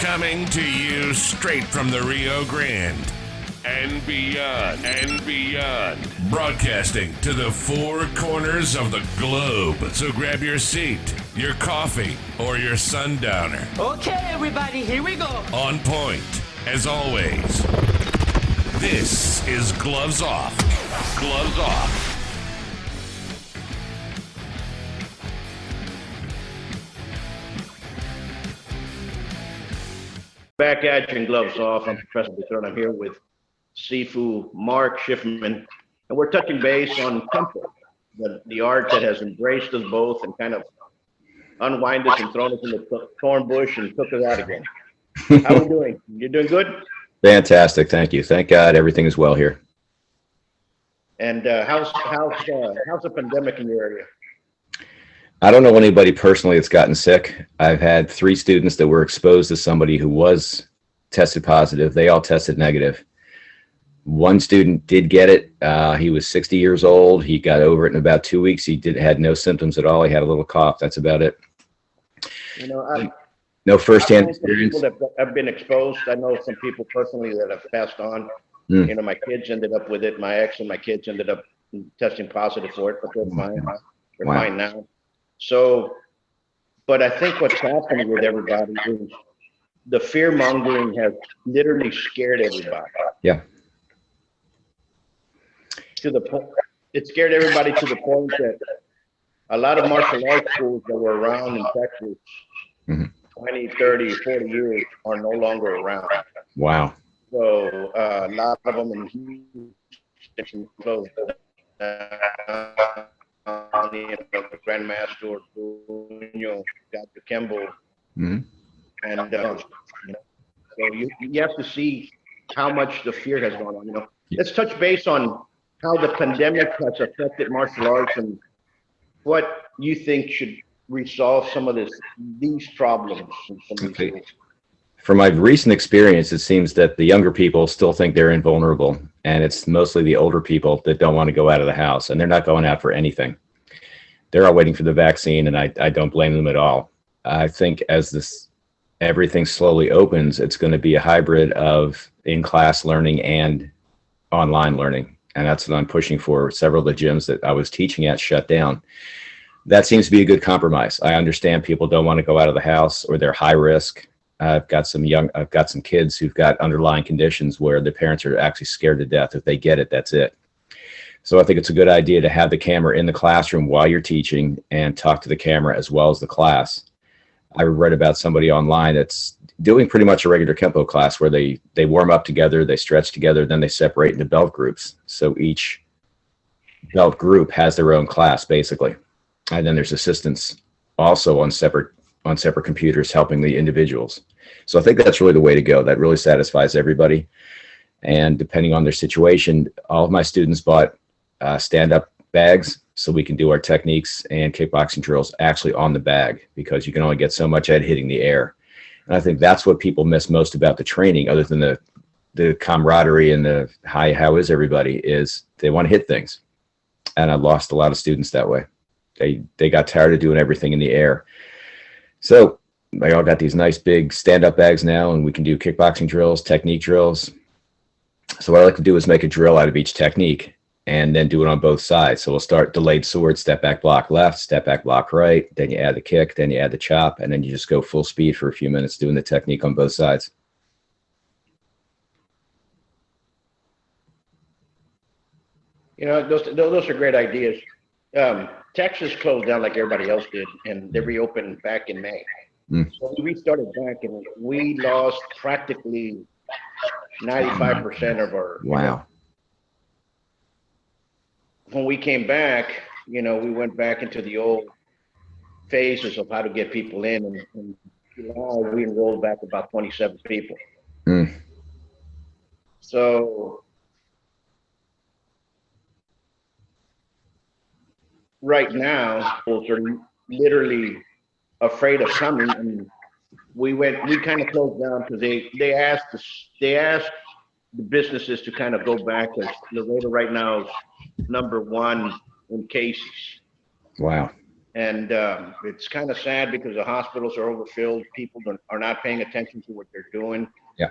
Coming to you straight from the Rio Grande and beyond. Broadcasting to the four corners of the globe. So grab your seat, your coffee, or your sundowner. Okay, everybody, here we go. On point, as always. This is Gloves Off. Gloves Off. Back at you in Gloves Off. I'm Professor Buitrón. I'm here with Sifu Mark Schiffman, and we're touching base on Kenpo, the art that has embraced us both and kind of unwind us and thrown us in the thorn bush and took us out again. How are we doing? You're doing good? Fantastic, thank you. Thank God everything is well here. And how's the pandemic in your area? I don't know anybody personally that's gotten sick. I've had 3 students that were exposed to somebody who was tested positive. They all tested negative. One student did get it. He was 60 years old. He got over it in about 2 weeks. He had no symptoms at all. He had a little cough. That's about it. You know, no firsthand experience. People that have been exposed. I know some people personally that have passed on. You know, my kids ended up with it. My ex and my kids ended up testing positive for it, but they're fine. They're fine now. So, but I think what's happening with everybody is the fear mongering has literally scared everybody. Yeah. To the point, it scared everybody to the point that a lot of martial arts schools that were around in Texas 20, 30, 40 years are no longer around. Wow. So a lot of them in Houston closed down. You know, the Grandmaster or got the Kenpo, and you know, so you have to see how much the fear has gone on. You know, let's touch base on how the pandemic has affected martial arts and what you think should resolve some of these problems. Okay. From my recent experience, it seems that the younger people still think they're invulnerable, and it's mostly the older people that don't want to go out of the house, and they're not going out for anything. They're all waiting for the vaccine, and I don't blame them at all. I think as everything slowly opens, it's going to be a hybrid of in-class learning and online learning, and that's what I'm pushing for. Several of the gyms that I was teaching at shut down. That seems to be a good compromise. I understand people don't want to go out of the house or they're high risk. I've got some kids who've got underlying conditions where the parents are actually scared to death. If they get it, that's it. So I think it's a good idea to have the camera in the classroom while you're teaching and talk to the camera as well as the class. I read about somebody online that's doing pretty much a regular Kenpo class where they warm up together, they stretch together, then they separate into belt groups. So each belt group has their own class basically. And then there's assistants also on separate computers helping the individuals. So I think that's really the way to go. That really satisfies everybody. And depending on their situation, all of my students bought stand-up bags so we can do our techniques and kickboxing drills actually on the bag, because you can only get so much head hitting the air. And I think that's what people miss most about the training, other than the camaraderie and the hi, how is everybody, is they want to hit things. And I lost a lot of students that way. They got tired of doing everything in the air. So they all got these nice big stand-up bags now, and we can do kickboxing drills, technique drills. So what I like to do is make a drill out of each technique and then do it on both sides. So we'll start delayed sword, step back block left, step back block right, then you add the kick, then you add the chop, and then you just go full speed for a few minutes doing the technique on both sides. You know, those are great ideas. Texas closed down like everybody else did, and they reopened back in May. So we started back, and we lost practically 95% of our. Wow. When we came back, you know, we went back into the old phases of how to get people in, and in July we enrolled back about 27 people. So right now, schools are literally afraid of coming, and we kind of closed down because they asked the businesses to kind of go back, as Laredo right now is #1 in cases. Wow. And it's kind of sad because the hospitals are overfilled. People are not paying attention to what they're doing. Yeah.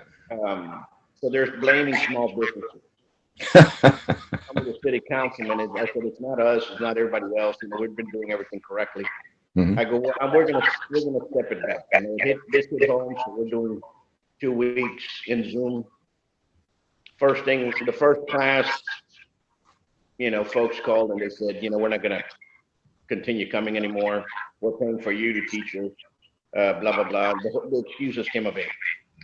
So they're blaming small businesses. Some of the city councilmen, I said, it's not us, it's not everybody else. You know, we've been doing everything correctly. I go, well, we're gonna step it back. You know, this hit home, so we're doing 2 weeks in Zoom. First thing, the first class, you know, folks called and they said, you know, we're not gonna continue coming anymore. We're paying for you to teach us, blah, blah, blah. The excuses came of age.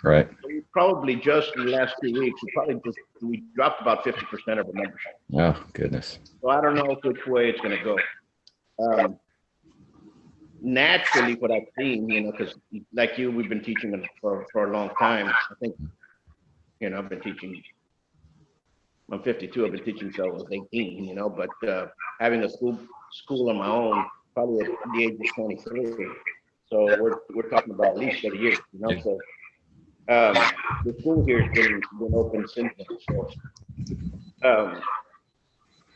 Right. We probably just in the last 2 weeks, we dropped about 50% of the membership. Oh, goodness. So I don't know which way it's gonna go. Naturally, what I've seen, you know, because like you, we've been teaching for a long time. I think, you know, I've been teaching, I'm 52, I've been teaching since I was 18, you know, but having a school on my own, probably at the age of 23. So we're talking about at least 30 years, you know, so the school here has been open since then. So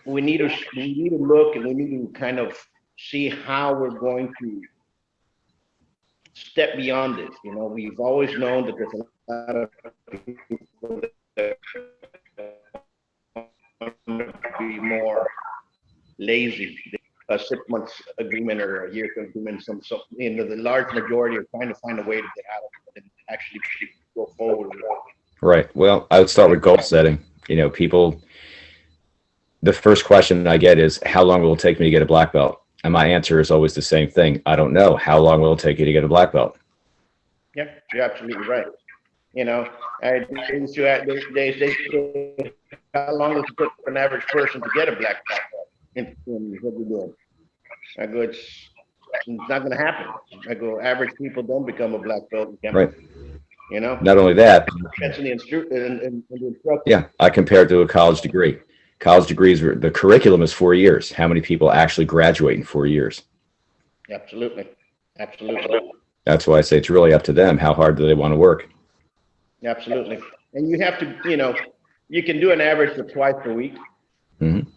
we need to look and we need to kind of see how we're going to step beyond this. You know, we've always known that there's a lot of people that be more lazy. A 6 months agreement or a year agreement, you know, the large majority are trying to find a way to get out of it and actually go forward. Right. Well, I would start with goal setting. You know, people, the first question I get is, how long will it take me to get a black belt? And my answer is always the same thing. I don't know. How long will it take you to get a black belt? Yeah, you're absolutely right. You know, they say, how long does it take for an average person to get a black belt in what we're doing? I go, it's not going to happen. I go, average people don't become a black belt. Right. You know, not only that. Depends on the instructor. Yeah, I compare it to a college degree. College degrees, the curriculum is 4 years. How many people actually graduate in 4 years? Absolutely. Absolutely. That's why I say it's really up to them. How hard do they want to work? Absolutely. And you have to, you know, you can do an average of twice a week. Mm-hmm.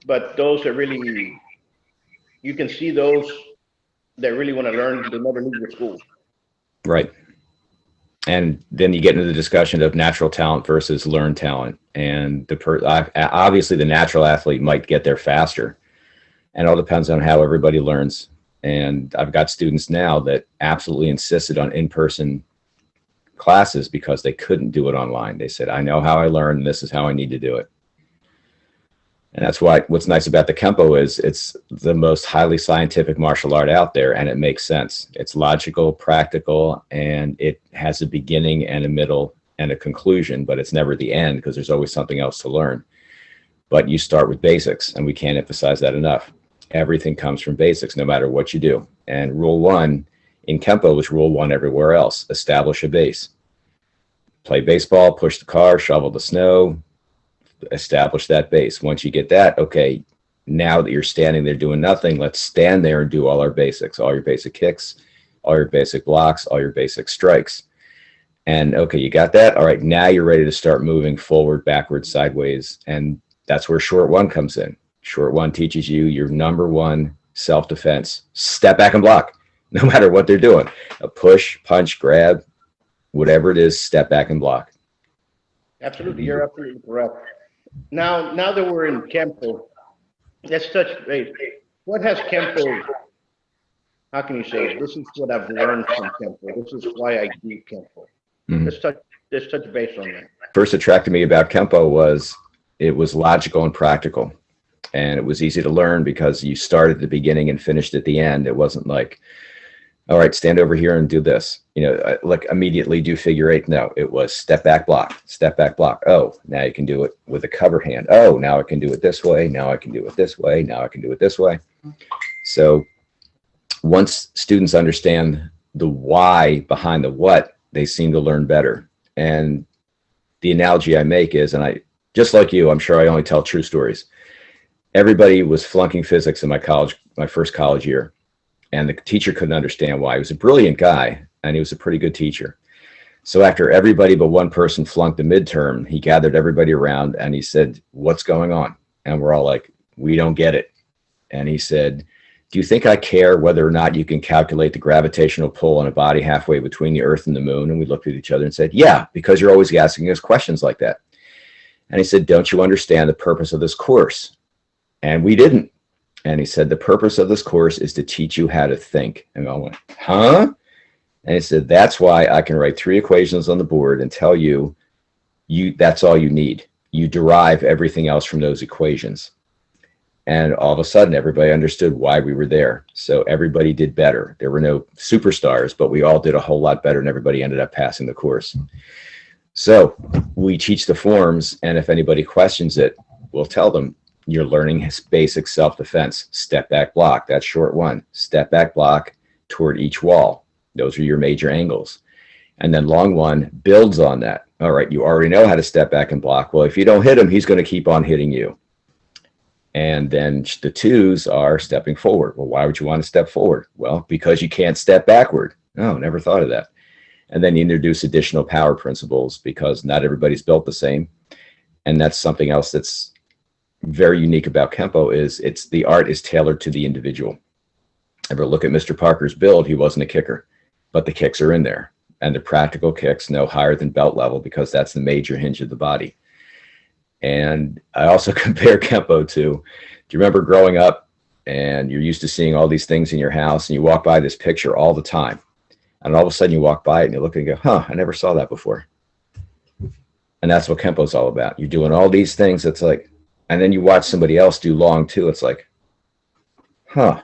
But those are really, you can see those that really want to learn, they never leave your school. Right. And then you get into the discussion of natural talent versus learned talent. And obviously the natural athlete might get there faster. And it all depends on how everybody learns. And I've got students now that absolutely insisted on in-person classes because they couldn't do it online. They said, I know how I learn, and this is how I need to do it. And that's why what's nice about the Kenpo is it's the most highly scientific martial art out there, and it makes sense. It's logical, practical, and it has a beginning and a middle and a conclusion, but it's never the end because there's always something else to learn. But you start with basics, and we can't emphasize that enough. Everything comes from basics, no matter what you do. And rule one in Kenpo is rule one everywhere else. Establish a base. Play baseball, push the car, shovel the snow, establish that base. Once you get that, okay, now that you're standing there doing nothing, let's stand there and do all our basics, all your basic kicks, all your basic blocks, all your basic strikes. And okay, you got that. All right, now you're ready to start moving forward, backwards, sideways. And that's where short one comes in. Short one teaches you your number one self-defense. Step back and block, no matter what they're doing. A push, punch, grab, whatever it is, step back and block. Absolutely, you're absolutely correct. Now that we're in Kenpo, let's touch base. What has Kenpo, how can you say, this is what I've learned from Kenpo. This is why I do Kenpo. Mm-hmm. Let's touch base on that. First attracted me about Kenpo was it was logical and practical. And it was easy to learn because you started at the beginning and finished at the end. It wasn't like, all right, stand over here and do this. You know, like immediately do figure eight. No, it was step back block, step back block. Oh, now you can do it with a cover hand. Oh, now I can do it this way. Now I can do it this way. Now I can do it this way. So once students understand the why behind the what, they seem to learn better. And the analogy I make is, and I, just like you, I'm sure I only tell true stories. Everybody was flunking physics in my first college year. And the teacher couldn't understand why. He was a brilliant guy, and he was a pretty good teacher. So after everybody but one person flunked the midterm, he gathered everybody around and he said, what's going on? And we're all like, we don't get it. And he said, do you think I care whether or not you can calculate the gravitational pull on a body halfway between the Earth and the moon? And we looked at each other and said, yeah, because you're always asking us questions like that. And he said, don't you understand the purpose of this course? And we didn't. And he said, the purpose of this course is to teach you how to think. And I went, huh? And he said, that's why I can write 3 equations on the board and tell you, that's all you need. You derive everything else from those equations. And all of a sudden, everybody understood why we were there. So everybody did better. There were no superstars, but we all did a whole lot better, and everybody ended up passing the course. So we teach the forms, and if anybody questions it, we'll tell them, you're learning basic self-defense. Step back block, that's short one. Step back block toward each wall. Those are your major angles. And then long one builds on that. All right, you already know how to step back and block. Well, if you don't hit him, he's going to keep on hitting you. And then the 2s are stepping forward. Well, why would you want to step forward? Well, because you can't step backward. Oh, never thought of that. And then you introduce additional power principles because not everybody's built the same. And that's something else that's very unique about Kenpo is the art is tailored to the individual. Ever look at Mr. Parker's build, he wasn't a kicker, but the kicks are in there. And the practical kicks no higher than belt level because that's the major hinge of the body. And I also compare Kenpo to, do you remember growing up and you're used to seeing all these things in your house and you walk by this picture all the time. And all of a sudden you walk by it and you look and go, huh, I never saw that before. And that's what Kenpo's all about. You're doing all these things. It's like, and then you watch somebody else do long too. It's like, huh,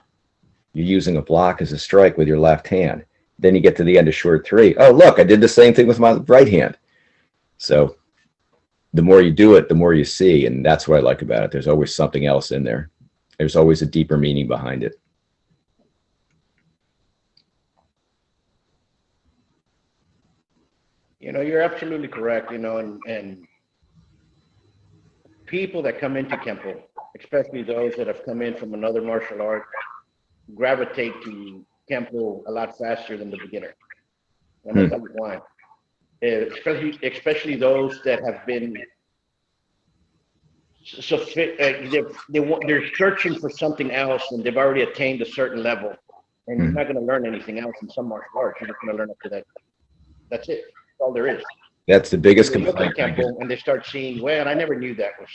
you're using a block as a strike with your left hand. Then you get to the end of short 3. Oh, look, I did the same thing with my right hand. So the more you do it, the more you see. And that's what I like about it. There's always something else in there. There's always a deeper meaning behind it. You know, you're absolutely correct, you know, and people that come into Kenpo, especially those that have come in from another martial art, gravitate to Kenpo a lot faster than the beginner. And I'll tell you why. Especially those that have been so fit, they're searching for something else and they've already attained a certain level. And you're not going to learn anything else in some martial arts. You're just going to learn up to that. That's it. That's all there is. That's the biggest They look complaint. at Kenpo and they start seeing, well, I never knew that was.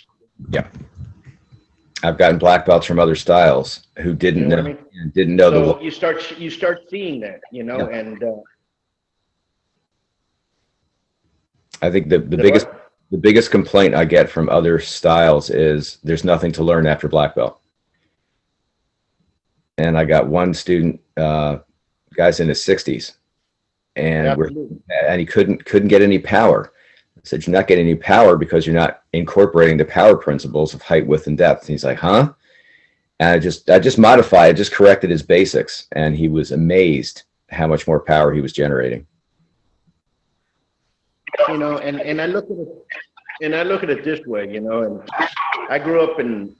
Yeah. I've gotten black belts from other styles who didn't know, didn't know So the. you start seeing that, you know, Yeah. and I think the biggest complaint I get from other styles is there's nothing to learn after black belt. And I got one student, guy's in his 60s, and he couldn't get any power. I said, you're not getting any power because you're not incorporating the power principles of height, width, and depth. And he's like, huh? And I just modified, I just corrected his basics, and he was amazed how much more power he was generating. you know, and I look at it this way, you know, and I grew up in,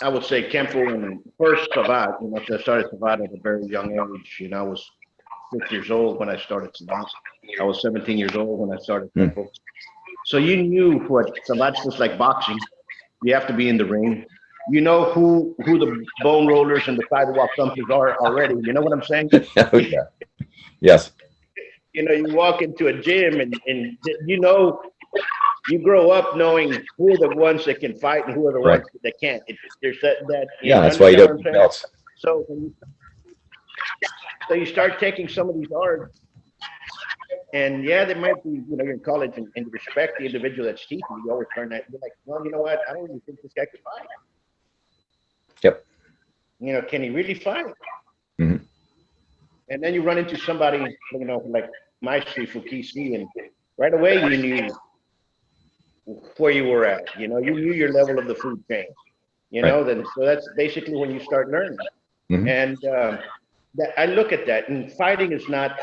I would say, Kenpo and first Savat. You know, so I started Savat at a very young age. You know, I was 6 years old when I started Savat. I was 17 years old when I started Kenpo. So you knew what Savat's just like boxing. You have to be in the ring. You know who the bone rollers and the sidewalk thumpers are already. You know what I'm saying? Oh, yeah. Yes. You know, you walk into a gym and you know, you grow up knowing who are the ones that can fight and who are the ones that can't. There's that. Yeah, that's why you don't get belts. So you start taking some of these arts, and yeah, they might be, you know, you're in college and you respect the individual that's teaching. You always learn that. You're like, well, you know what? I don't even think this guy can fight. Yep. You know, can he really fight? Mm-hmm. And then you run into somebody, you know, like my Shifu KC, and right away you knew where you were at. You know, you knew your level of the food chain. You know, then so that's basically when you start learning. Mm-hmm. And that I look at that, and fighting is not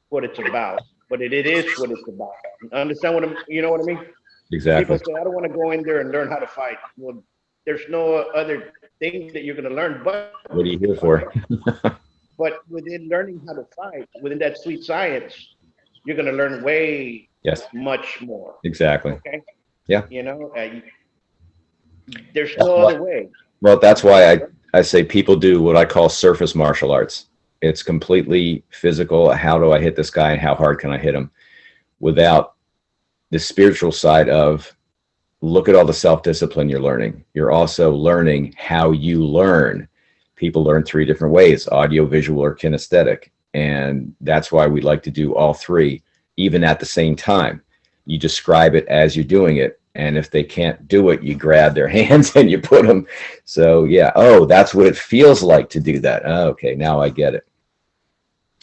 what it's about, but it is what it's about. Understand what you know what I mean? Exactly. People say, I don't want to go in there and learn how to fight. Well, there's no other thing that you're going to learn. But what are you here for? But within learning how to fight, within that sweet science, you're going to learn way much more. Exactly. Okay. Yeah. You know, there's no other way. Well, that's why I say people do what I call surface martial arts. It's completely physical. How do I hit this guy and how hard can I hit him, without the spiritual side of, look at all the self-discipline you're learning. You're also learning how you learn. People learn 3 different ways: audio, visual, or kinesthetic. And that's why we like to do all 3, even at the same time. You describe it as you're doing it. And if they can't do it, you grab their hands and you put them. So yeah, oh, that's what it feels like to do that. Oh, okay, now I get it.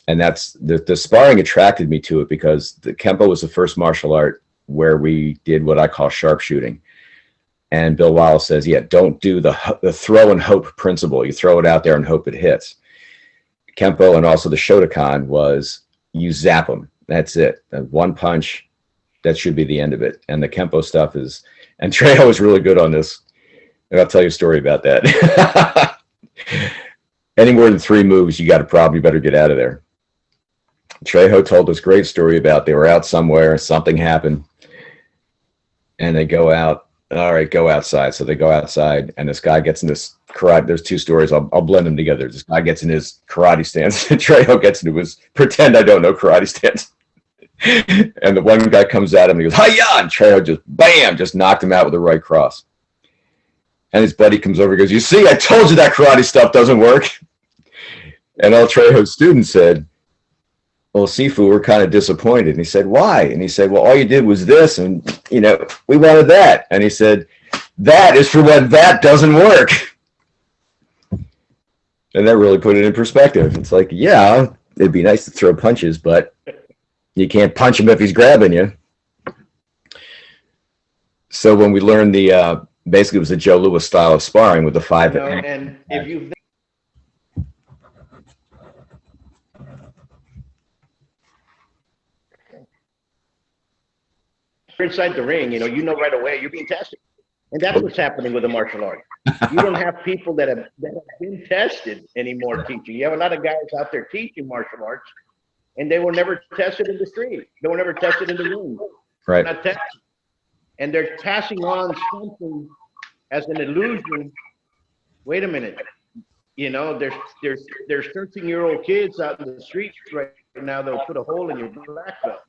And that's the sparring attracted me to it, because the Kenpo was the first martial art where we did what I call sharpshooting. And Bill Wallace says, yeah, don't do the throw and hope principle. You throw it out there and hope it hits. Kenpo and also the Shotokan was, you zap them. That's it. One punch, that should be the end of it. And the Kenpo stuff is, and Trejo was really good on this. And I'll tell you a story about that. Any more than 3 moves, you got a problem. You better get out of there. Trejo told this great story about, they were out somewhere, something happened, and they go out. All right, go outside. So they go outside, and this guy gets in this karate. There's 2 stories. I'll blend them together. This guy gets in his karate stance, and Trejo gets into his pretend I don't know karate stance. And the one guy comes at him and he goes, "Hi-ya!" And Trejo just bam, just knocked him out with the right cross. And his buddy comes over and goes, "You see, I told you that karate stuff doesn't work." And all Trejo's students said, "Well, Sifu, we're kind of disappointed." And he said, "Why?" And he said, "Well, all you did was this, and we wanted that." And he said, "That is for when that doesn't work." And that really put it in perspective. It's like, yeah, it'd be nice to throw punches, but you can't punch him if he's grabbing you. So when we learned basically it was the Joe Louis style of sparring with the 5. And if you've inside the ring, you know right away you're being tested. And that's what's happening with the martial art. You don't have people that have been tested anymore teaching. You have a lot of guys out there teaching martial arts, and they were never tested in the street. They were never tested in the room. Right. Not tested. And they're passing on something as an illusion. Wait a minute. There's 13-year-old kids out in the streets right now. They'll put a hole in your black belt.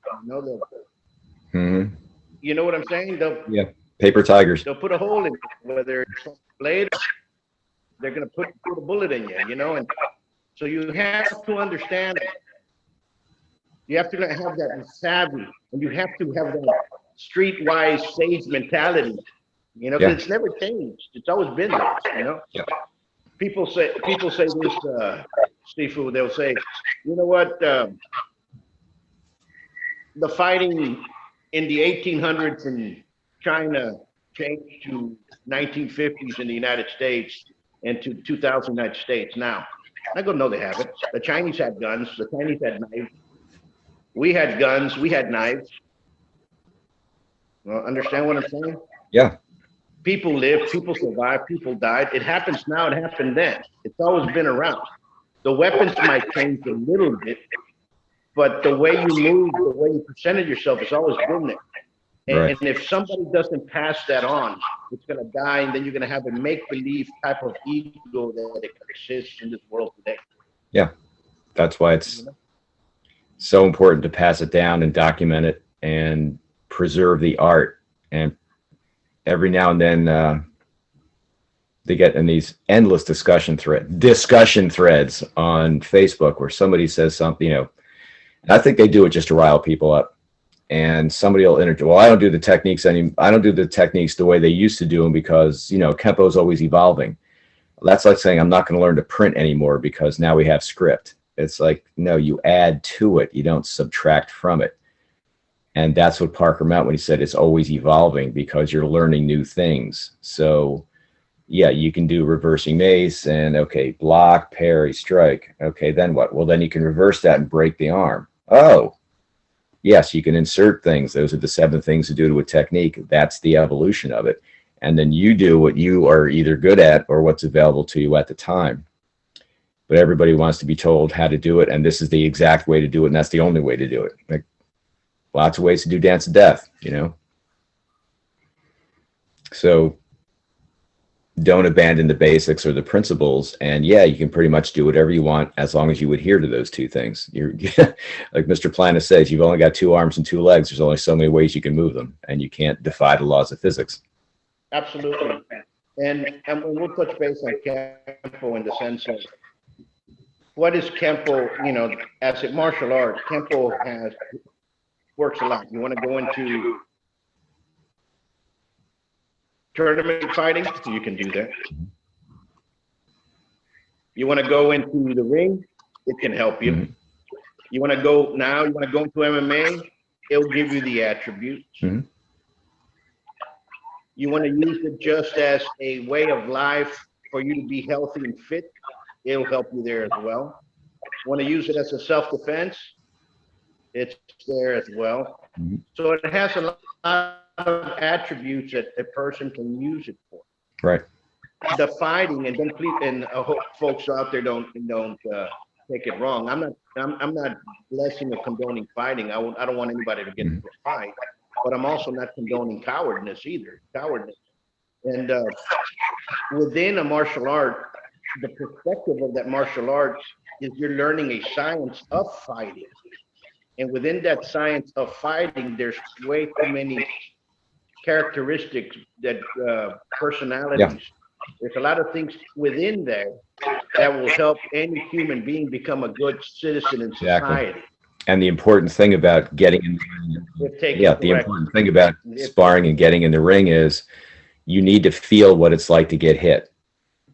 Mm-hmm. You know what I'm saying? Yeah. Paper tigers. They'll put a hole in it, whether it's a blade, they're going to put a bullet in you, and so you have to understand, you have to have that savvy, and you have to have that streetwise sage mentality, because it's never changed. It's always been there, Yeah. People say this, Sifu, they'll say, you know what, the fighting in the 1800s in China changed to 1950s in the United States and to 2000 United States now. I go, no, they haven't. The Chinese had guns. The Chinese had knives. We had guns. We had knives. Well, understand what I'm saying? Yeah. People lived. People survived. People died. It happens now. It happened then. It's always been around. The weapons might change a little bit, but the way you move, the way you presented yourself has always been there. And if somebody doesn't pass that on, it's going to die, and then you're going to have a make-believe type of ego that exists in this world today. Yeah, that's why it's so important to pass it down and document it and preserve the art. And every now and then they get in these endless discussion threads on Facebook where somebody says something, and I think they do it just to rile people up. And somebody will interject, well, I don't do the techniques the way they used to do them because, Kenpo is always evolving. That's like saying I'm not going to learn to print anymore because now we have script. It's like, no, you add to it. You don't subtract from it. And that's what Parker meant when he said it's always evolving because you're learning new things. So, yeah, you can do reversing mace and, okay, block, parry, strike. Okay, then what? Well, then you can reverse that and break the arm. Oh. Yes, you can insert things. Those are the 7 things to do to a technique. That's the evolution of it. And then you do what you are either good at or what's available to you at the time. But everybody wants to be told how to do it, and this is the exact way to do it, and that's the only way to do it. Like, lots of ways to do Dance of Death, So don't abandon the basics or the principles. And yeah, you can pretty much do whatever you want as long as you adhere to those two things. You're like Mr. Planet says, you've only got 2 arms and 2 legs. There's only so many ways you can move them, and you can't defy the laws of physics. Absolutely. And we'll touch base on Kenpo in the sense of what is Kenpo, you know, as a martial art, Kenpo works a lot. You want to go into tournament fighting, you can do that. You want to go into the ring, it can help you. Mm-hmm. You want to go into MMA, it'll give you the attributes. Mm-hmm. You want to use it just as a way of life for you to be healthy and fit, it'll help you there as well. You want to use it as a self-defense, it's there as well. Mm-hmm. So it has a lot of attributes that a person can use it for. Right. The fighting, and then please, and I hope folks out there don't take it wrong. I'm not blessing or condoning fighting. I don't want anybody to get into a fight, but I'm also not condoning cowardice either. And within a martial art, the perspective of that martial art is you're learning a science of fighting. And within that science of fighting, there's way too many characteristics that personalities. Yeah. There's a lot of things within there that will help any human being become a good citizen in society. Exactly. And the important thing about getting in the important thing about sparring and getting in the ring is you need to feel what it's like to get hit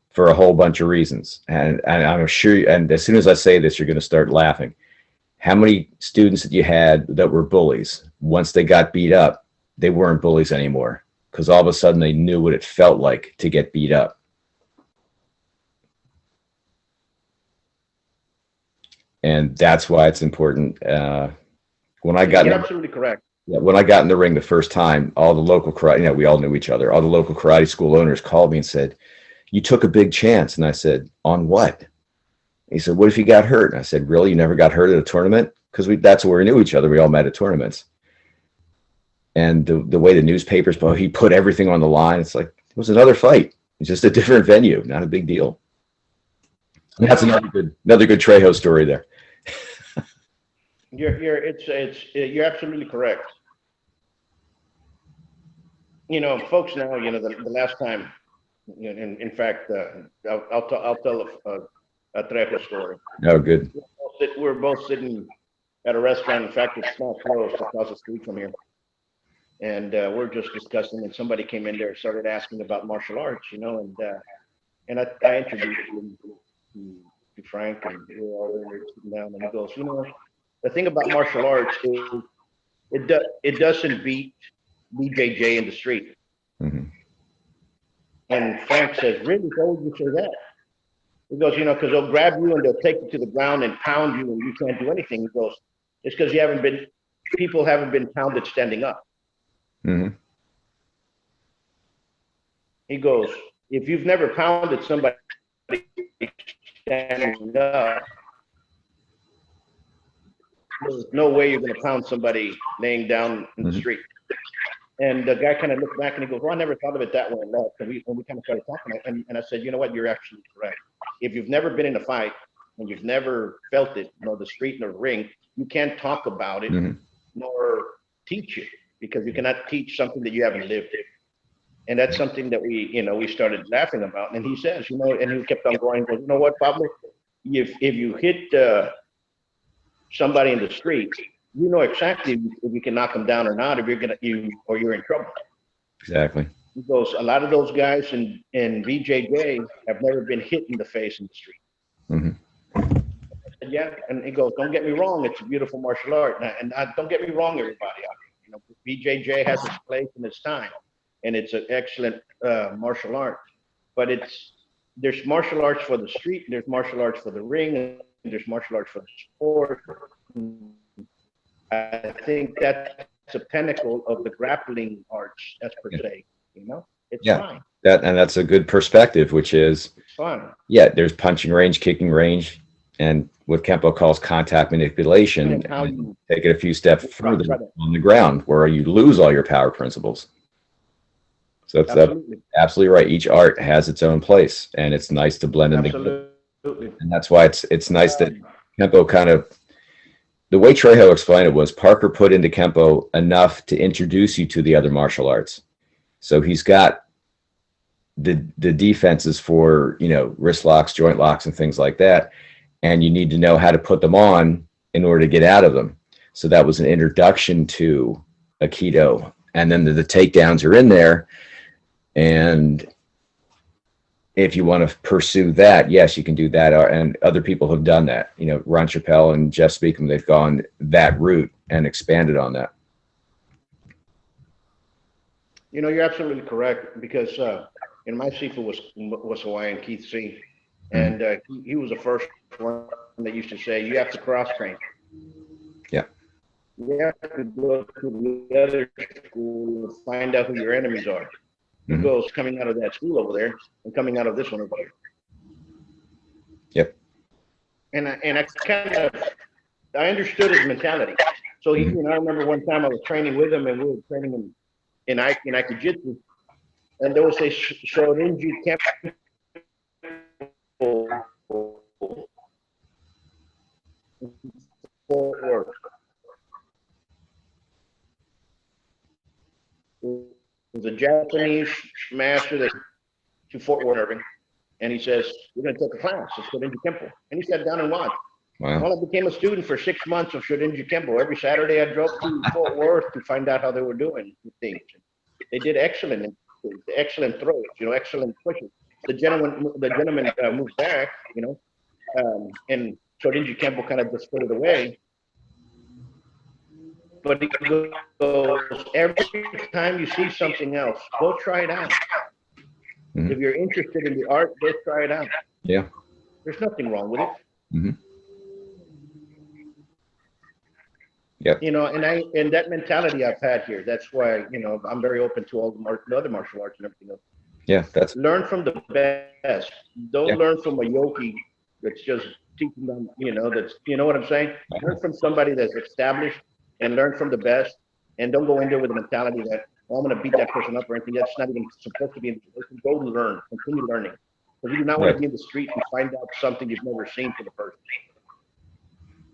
for a whole bunch of reasons. And I'm sure, and as soon as I say this, you're going to start laughing. How many students that you had that were bullies, once they got beat up, they weren't bullies anymore, because all of a sudden they knew what it felt like to get beat up. And that's why it's important. When I got You're absolutely correct. Yeah, when I got in the ring the first time, all the local karate, we all knew each other. All the local karate school owners called me and said, "You took a big chance." And I said, "On what?" He said, "What if you got hurt?" And I said, "Really? You never got hurt at a tournament?" Because that's where we knew each other. We all met at tournaments. And the way the newspapers, he put everything on the line. It's like, it was another fight. It's just a different venue. Not a big deal. And that's another good Trejo story there. You're absolutely correct. Folks now, the last time, in fact, I'll tell a Trejo story. Oh, good. We're both sitting at a restaurant. In fact, it's not close, across the street from here. And we're just discussing, and somebody came in there and started asking about martial arts, and I introduced him to Frank, and we were all there sitting down, and he goes, the thing about martial arts is it doesn't beat BJJ in the street. Mm-hmm. And Frank says, "Really? Why would you say that?" He goes, because they'll grab you and they'll take you to the ground and pound you and you can't do anything. He goes, "It's because people haven't been pounded standing up." Mm-hmm. He goes, "If you've never pounded somebody standing up, there's no way you're going to pound somebody laying down in the street." And the guy kind of looked back and he goes, "Well, I never thought of it that way." And we kind of started talking, and I said, "You know what? You're actually correct. If you've never been in a fight and you've never felt it, the street nor the ring, you can't talk about it nor teach it, because you cannot teach something that you haven't lived." And that's something that we started laughing about. And he says, and he kept on going, "You know what, Pablo? If you hit somebody in the street, you know exactly if you can knock them down or not, if you're in trouble." Exactly. He goes, "A lot of those guys in BJJ have never been hit in the face in the street." Mm-hmm. I said, "Yeah," and he goes, "Don't get me wrong, it's a beautiful martial art, and don't get me wrong, everybody out there. BJJ has its place and its time, and it's an excellent martial art. But there's martial arts for the street, there's martial arts for the ring, and there's martial arts for the sport. I think that's a pinnacle of the grappling arts, as per se. It's fine. That's a good perspective, which is it's fun. Yeah, there's punching range, kicking range, and what Kenpo calls contact manipulation. And how you take it a few steps further on the ground, where you lose all your power principles. So it's Absolutely. absolutely right. Each art has its own place, and it's nice to blend them together. Absolutely. And that's why it's nice that Kenpo kind of, the way Trejo explained it was Parker put into Kenpo enough to introduce you to the other martial arts. So he's got the defenses for, you know, wrist locks, joint locks, and things like that. And you need to know how to put them on in order to get out of them. So that was an introduction to Aikido. And then the takedowns are in there. And if you want to pursue that, yes, you can do that. And other people have done that. You know, Ron Chappelle and Jeff Speakham, they've gone that route and expanded on that. You know, you're absolutely correct, because my Sifu was Hawaiian, Keith C. And he was the first one that used to say, you have to cross train. Yeah. You have to go to the other school and find out who your enemies are. Who goes coming out of that school over there and coming out of this one over here. Yep. And I understood his mentality. So he, you know, I remember one time I was training with him, and we were training in Aikijitsu, and they would say Shorinji Kenpo forward. It was a Japanese master that to Fort Worth, Irving, and he says, "We're going to take a class. It's Shorinji Kenpo." And he sat down and watched. Wow. Well, I became a student for 6 months of Shorinji Kenpo. Every Saturday I drove to Fort Worth to find out how they were doing things. They did excellent throws, you know, excellent pushes. The gentleman moved back, you know, and Shorinji Kenpo kind of just put it away. But he goes, every time you see something else, go try it out. If you're interested in the art, go try it out. Yeah. There's nothing wrong with it. Yeah. You know, and that mentality I've had here. That's why, you know, I'm very open to all the other martial arts and everything else. Yeah, that's Learn from the best. Don't learn from a yogi that's just teaching them, you know, you know what I'm saying? Learn from somebody that's established, and learn from the best, and don't go in there with the mentality that, oh, I'm going to beat that person up or anything. That's not even supposed to be in the situation. Go learn, continue learning. Because you do not want to be in the street and find out something you've never seen for the first time.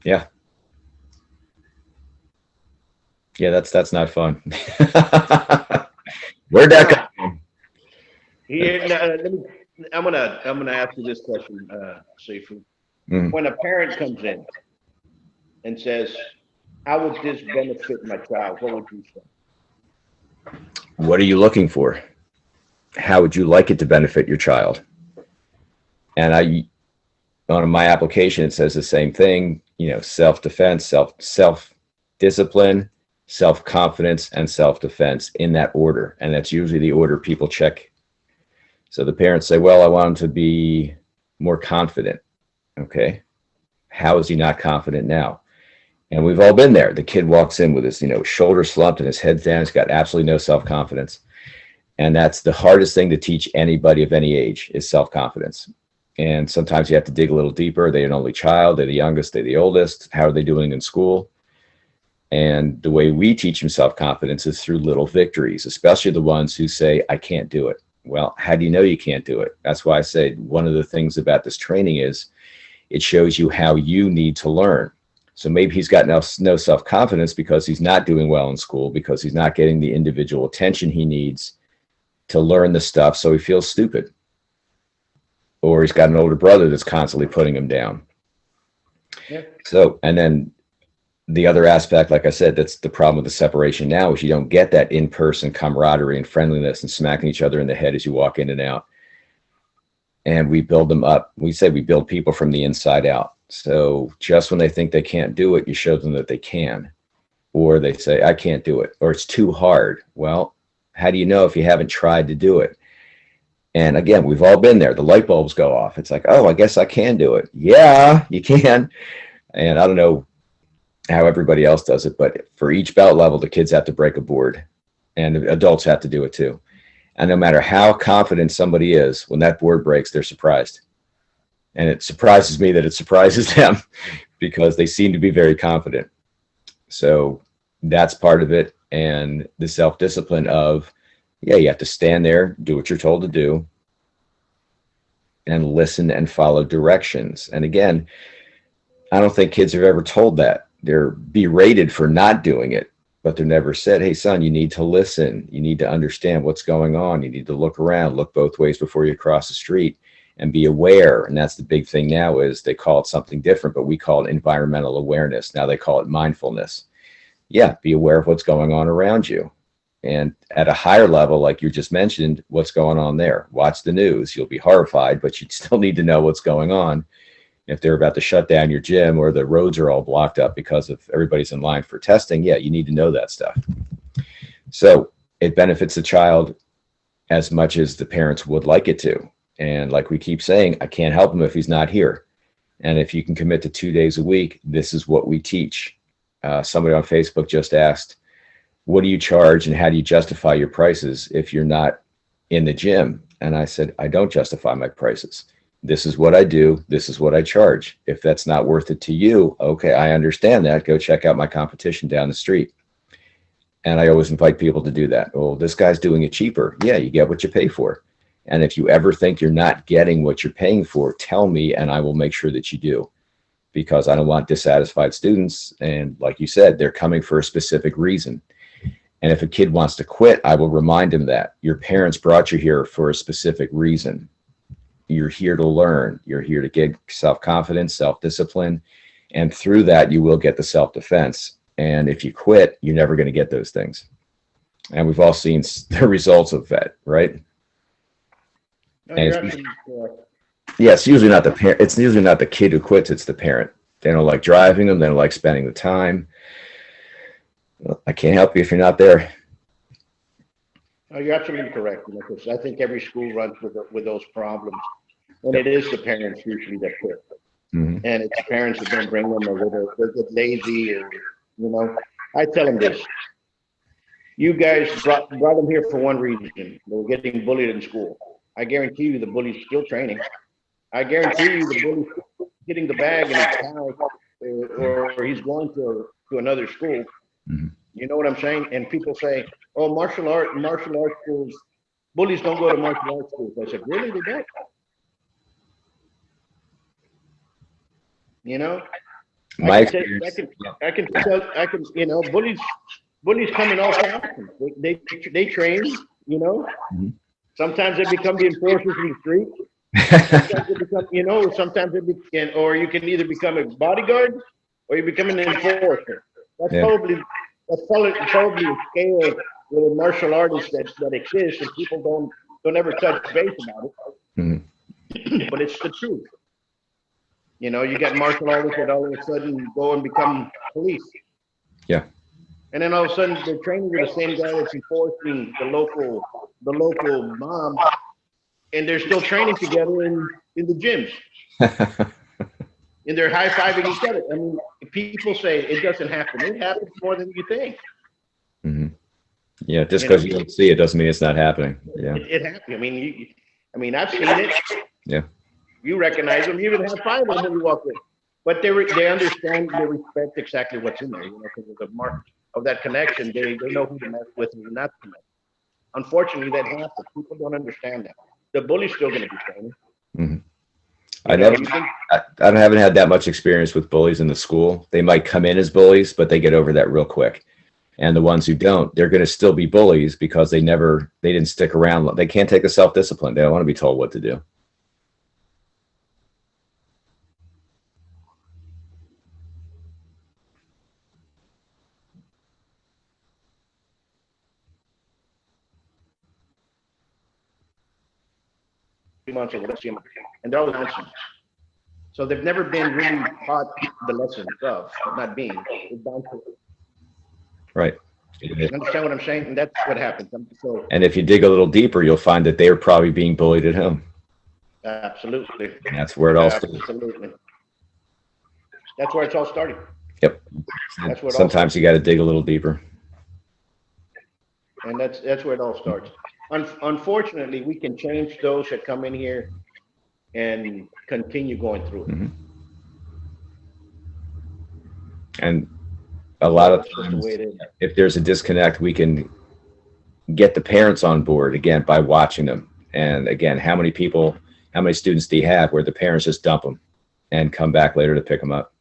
Yeah. Yeah, that's not fun. Where'd that come from? Here, I'm gonna ask you this question, Sifu. When a parent comes in and says, "How would this benefit my child?" What would you say? What are you looking for? How would you like it to benefit your child? And on my application, it says the same thing. You know, self-defense, self-discipline, self-confidence, and self-defense, in that order. And that's usually the order people check. So the parents say, well, I want him to be more confident. Okay. How is he not confident now? And we've all been there. The kid walks in with his, you know, shoulders slumped and his head's down. He's got absolutely no self-confidence. And that's the hardest thing to teach anybody of any age, is self-confidence. And sometimes you have to dig a little deeper. They're an only child. They're the youngest. They're the oldest. How are they doing in school? And the way we teach them self-confidence is through little victories, especially the ones who say, I can't do it. Well, how do you know you can't do it? That's why I say one of the things about this training is it shows you how you need to learn. So maybe he's got no self-confidence because he's not doing well in school, because he's not getting the individual attention he needs to learn the stuff, so he feels stupid. Or he's got an older brother that's constantly putting him down. Yeah. So, and then the other aspect, like I said, that's the problem with the separation now, is you don't get that in-person camaraderie and friendliness and smacking each other in the head as you walk in and out. And we build them up. We say we build people from the inside out. So just when they think they can't do it, you show them that they can. Or they say, I can't do it, or it's too hard. Well, how do you know if you haven't tried to do it? And again, we've all been there. The light bulbs go off. It's like, oh, I guess I can do it. Yeah, you can. And I don't know how everybody else does it, but for each belt level, the kids have to break a board, and adults have to do it too. And no matter how confident somebody is, when that board breaks, they're surprised. And it surprises me that it surprises them, because they seem to be very confident. So that's part of it. And the self-discipline of Yeah, you have to stand there, do what you're told to do, and listen and follow directions. And again, I don't think kids are ever told that. They're berated for not doing it, but they're never said, hey, son, you need to listen. You need to understand what's going on. You need to look around, look both ways before you cross the street, and be aware. And that's the big thing now is they call it something different, but we call it environmental awareness. Now they call it mindfulness. Yeah, be aware of what's going on around you. And at a higher level, like you just mentioned, what's going on there? Watch the news. You'll be horrified, but you still need to know what's going on. If they're about to shut down your gym or the roads are all blocked up because of everybody's in line for testing, yeah, you need to know that stuff. So it benefits the child as much as the parents would like it to. And like we keep saying, I can't help him if he's not here. And if you can commit to 2 days a week, this is what we teach. Somebody on Facebook just asked, what do you charge and how do you justify your prices if you're not in the gym? And I said, I don't justify my prices. This is what I do. This is what I charge. If that's not worth it to you, okay, I understand that. Go check out my competition down the street. And I always invite people to do that. Oh, this guy's doing it cheaper. Yeah, you get what you pay for. And if you ever think you're not getting what you're paying for, tell me and I will make sure that you do. Because I don't want dissatisfied students. And like you said, they're coming for a specific reason. And if a kid wants to quit, I will remind him that your parents brought you here for a specific reason. You're here to learn. You're here to get self-confidence, self-discipline. And through that, you will get the self-defense. And if you quit, you're never going to get those things. And we've all seen the results of that, right? No, And you're absolutely correct. yeah, it's usually not the parent. It's usually not the kid who quits. It's the parent. They don't like driving them. They don't like spending the time. Well, I can't help you if you're not there. No, you're absolutely correct. You know, 'cause I think every school runs with those problems, and it is the parents usually that quit. Mhm. And it's the parents that don't bring them, or they get lazy, or you know. I tell them this: you guys brought them here for one reason. They were getting bullied in school. I guarantee you, the bully's still training. I guarantee you, the bully's getting the bag in his house, or he's going to another school. Mhm. You know what I'm saying? And people say, "Oh, martial art schools, bullies don't go to martial arts schools." I said, "Really? They don't?" You know, My I experience. can, you know, bullies come in all factions. They train. You know, Mhm. sometimes they become the enforcers in the street. Sometimes they become, you know, or you can either become a bodyguard or you become an enforcer. That's Yeah. probably a scale with a martial artist that exists, and people don't ever touch base about it. Mhm. But it's the truth. You know, you got martial artists that all of a sudden go and become police. Yeah. And then all of a sudden they're training with the same guy that's enforcing the local mob, and they're still training together in the gyms. And they're high-fiving each other. I mean, people say it doesn't happen. It happens more than you think. Mhm. Yeah, just You know, because you don't see it doesn't mean it's not happening. Yeah. it happens. I mean, I've seen it. Yeah. You recognize them. You even have five of them when you walk in. But they understand, they respect exactly what's in there. You know, because of the mark of that connection, they know who to mess with and who not to mess. Unfortunately, that happens. People don't understand that. The bully's still going to be training. Mhm. You I know, never, I haven't had that much experience with bullies in the school. They might come in as bullies, but they get over that real quick. And the ones who don't, they're going to still be bullies because they didn't stick around. They can't take the self-discipline. They don't want to be told what to do. months or whatever, and they're all nonsense. So they've never been really taught the lessons of not being. It's down to it. Right. You understand what I'm saying? And that's what happens. So And if you dig a little deeper, you'll find that they're probably being bullied at home. absolutely, And that's where it all starts. absolutely. That's where it's all started. Yep. That's where it all Sometimes you got to dig a little deeper. And that's where it all starts. Unfortunately, we can change those that come in here and continue going through it. Mhm. And a lot of That's just the times, way it is. if there's a disconnect, we can get the parents on board again by watching them. And again, how many students do you have where the parents just dump them and come back later to pick them up?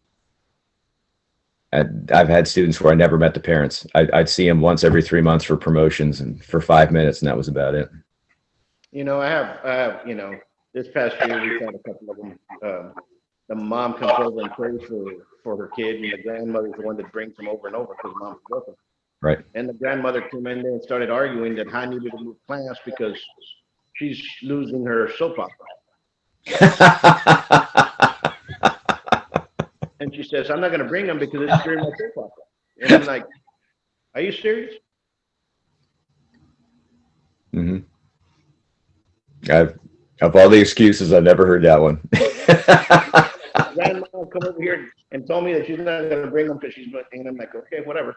I've had students where I never met the parents. I'd see them once every 3 months for promotions and for 5 minutes, and that was about it. I have, this past year we've had a couple of them. The mom comes over and prays for her kid, and the grandmother's the one that brings them over and over because mom's working. Right. And the grandmother came in there and started arguing that I needed to move class because she's losing her soap opera. And she says, I'm not going to bring them because it's during my soap opera. And I'm like, are you serious? Mm-hmm. Of all the excuses, I've never heard that one. Grandma come over here and told me that she's not going to bring them because she's and I'm like, okay, whatever.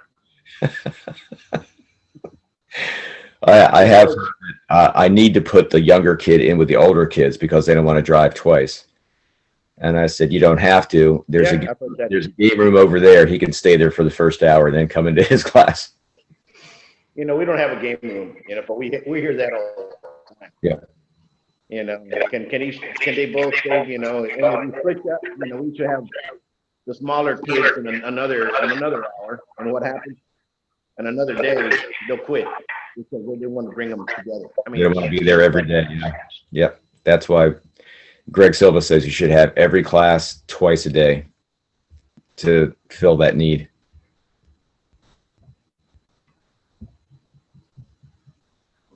I need to put the younger kid in with the older kids because they don't want to drive twice. And I said, you don't have to. There's a game room over there. He can stay there for the first hour and then come into his class. We don't have a game room, but we hear that all the time. Yeah. Can they both stay, and if we switch up, we should have the smaller kids in another hour. And what happens? And another day, they'll quit because they want to bring them together. They don't want to be there every day. Yep. That's why Greg Silva says you should have every class twice a day to fill that need.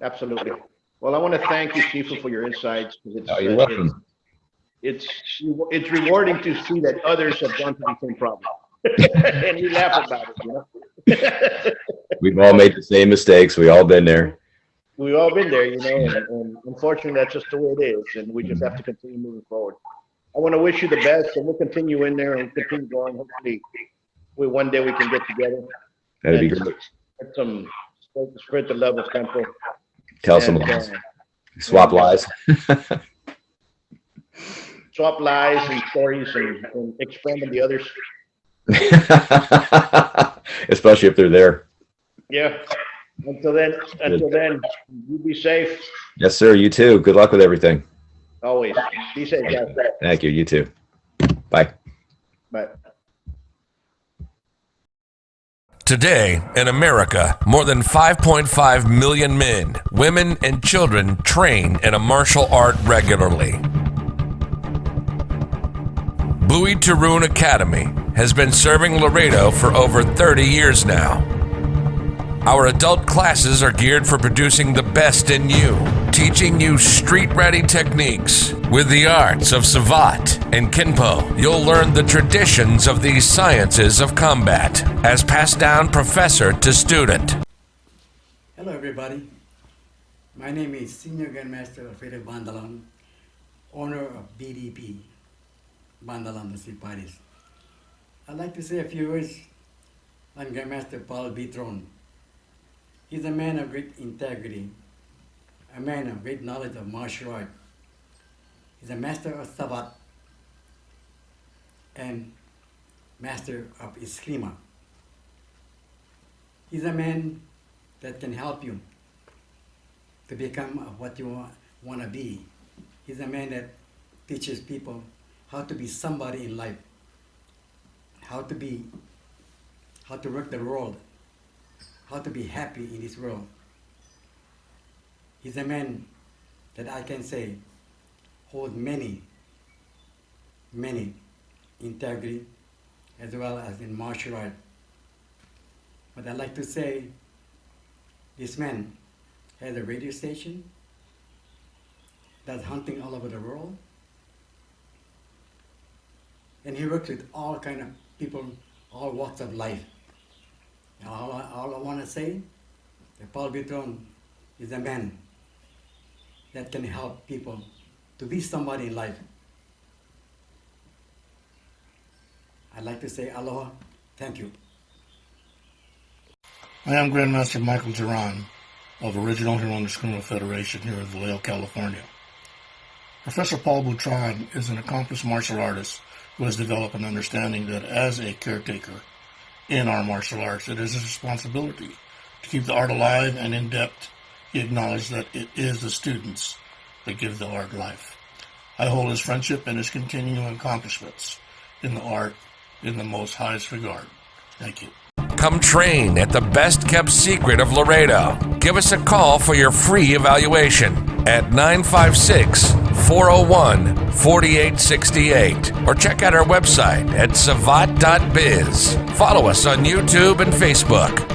Absolutely. Well, I want to thank you, Shifu, for your insights. You're welcome. It's rewarding to see that others have gone through the same problem. And we laugh about it, We've all made the same mistakes. We've all been there. We've all been there, and unfortunately, that's just the way it is, and we just have to continue moving forward. I want to wish you the best, and we'll continue in there and continue going. Hopefully, one day we can get together. That'd be great. Spread the love of Kenpo. Tell some lies. Swap lies. Swap lies and stories and expand on the others. Especially if they're there. Yeah. Until then, you be safe. Yes, sir. You too. Good luck with everything. Always. Be safe, guys. Thank you. You too. Bye. Bye. Today, in America, more than 5.5 million men, women, and children train in a martial art regularly. Buitron Academy has been serving Laredo for over 30 years now. Our adult classes are geared for producing the best in you, teaching you street-ready techniques. With the arts of Savate and Kenpo, you'll learn the traditions of these sciences of combat as passed down professor to student. Hello everybody, my name is Senior Grandmaster Alfredo Bandalan, owner of BDP, Bandalan the Siparis. I'd like to say a few words on Grandmaster Buitrón. He's a man of great integrity, a man of great knowledge of martial art. He's a master of Savate and master of Eskrima. He's a man that can help you to become what you want to be. He's a man that teaches people how to be somebody in life, how to work the world, how to be happy in this world. He's a man that I can say holds many integrity as well as in martial art. But I'd like to say this man has a radio station that's hunting all over the world, and he works with all kind of people, all walks of life. And all I want to say, that Paul Buitron is a man that can help people to be somebody in life. I'd like to say aloha, thank you. I am Grandmaster Michael Duran of Original Heroes Criminal Federation here in Vallejo, California. Professor Paul Buitrón is an accomplished martial artist who has developed an understanding that as a caretaker in our martial arts, it is his responsibility to keep the art alive and in depth he acknowledged that it is the students that give the art life. I hold his friendship and his continuing accomplishments in the art in the most highest regard. Thank you. Come train at the best kept secret of Laredo. Give us a call for your free evaluation at 956-401-4868 or check out our website at savat.biz. Follow us on YouTube and Facebook.